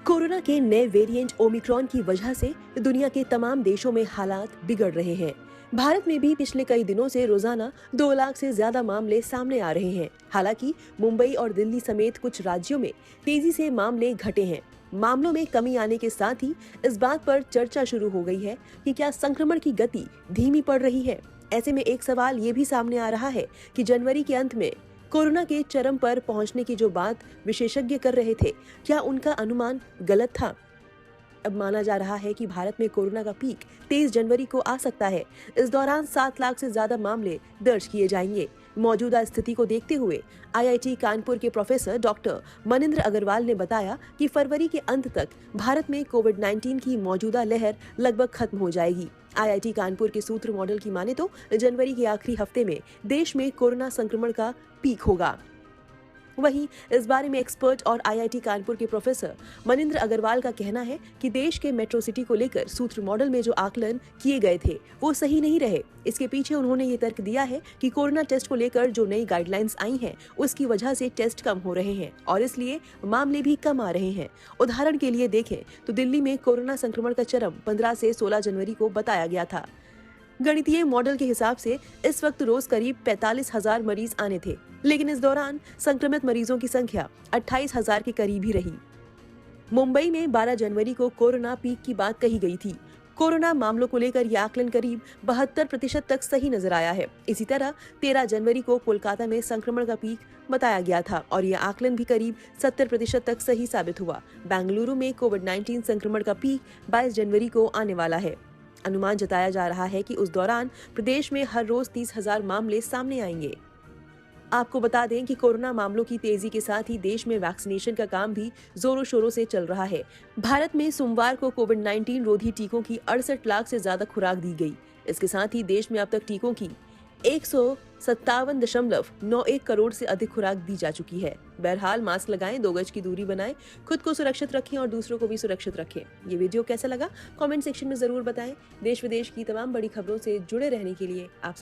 Corona के नए variant Omicron की वजह से दुनिया के तमाम देशों में हालात बिगड़ रहे हैं। भारत में भी पिछले कई दिनों से रोजाना 2 लाख से ज्यादा मामले सामने आ रहे हैं। हालांकि मुंबई और दिल्ली समेत कुछ राज्यों में तेजी से मामले घटे हैं। मामलों में कमी आने के साथ ही इस बात पर चर्चा शुरू हो गई है कि क्या संक्रमण की गति धीमी पड़ रही है। ऐसे में एक सवाल ये भी सामने आ रहा है कि जनवरी के अंत में कोरोना के चरम पर पहुंचने की जो बात विशेषज्ञ कर रहे थे, क्या उनका अनुमान गलत था? अब माना जा रहा है कि भारत में कोरोना का पीक 23 जनवरी को आ सकता है। इस दौरान 7 लाख से ज्यादा मामले दर्ज किए जाएंगे। मौजूदा स्थिति को देखते हुए आईआईटी कानपुर के प्रोफेसर डॉक्टर मनिंद्र अग्रवाल ने बताया कि फरवरी के अंत तक भारत में कोविड-19 की मौजूदा लहर लगभग खत्म हो जाएगी। आईआईटी कानपुर के सूत्र मॉडल की माने तो जनवरी के आखिरी हफ्ते में देश में कोरोना संक्रमण का पीक होगा। वहीं इस बारे में एक्सपर्ट और आईआईटी कानपुर के प्रोफेसर मनिंद्र अग्रवाल का कहना है कि देश के मेट्रो सिटी को लेकर सूत्र मॉडल में जो आकलन किए गए थे वो सही नहीं रहे। इसके पीछे उन्होंने ये तर्क दिया है कि कोरोना टेस्ट को लेकर जो नई गाइडलाइंस आई हैं उसकी वजह से टेस्ट कम हो रहे हैं और इसलिए मामले भी कम आ रहे हैं। उदाहरण के लिए देखें तो दिल्ली में कोरोना संक्रमण का चरम 15 से 16 जनवरी को बताया गया था। गणितीय मॉडल के हिसाब से इस वक्त रोज करीब 45,000 मरीज आने थे, लेकिन इस दौरान संक्रमित मरीजों की संख्या 28,000 के करीब ही रही। मुंबई में 12 जनवरी को कोरोना पीक की बात कही गई थी। कोरोना मामलों को लेकर यह आकलन करीब 72% तक सही नजर आया है। इसी तरह 13 जनवरी को कोलकाता में संक्रमण का पीक बताया गया था और यह आकलन भी करीब 70% तक सही साबित हुआ। बेंगलुरु में कोविड-19 संक्रमण का पीक 22 जनवरी को आने वाला है। अनुमान जताया जा रहा है कि उस दौरान प्रदेश में हर रोज 30,000 मामले सामने आएंगे। आपको बता दें कि कोरोना मामलों की तेजी के साथ ही देश में वैक्सीनेशन का काम भी जोरों शोरों से चल रहा है। भारत में सोमवार को कोविड-19 रोधी टीकों की 68 लाख से ज्यादा खुराक दी गई। इसके साथ ही देश में अब तक टीकों की 157.91 करोड़ से अधिक खुराक दी जा चुकी है। बहरहाल मास्क लगाएं, 2 गज की दूरी बनाएं, खुद को सुरक्षित रखें और दूसरों को भी सुरक्षित रखें। ये वीडियो कैसा लगा कमेंट सेक्शन में जरूर बताएं। देश विदेश की तमाम बड़ी खबरों से जुड़े रहने के लिए आप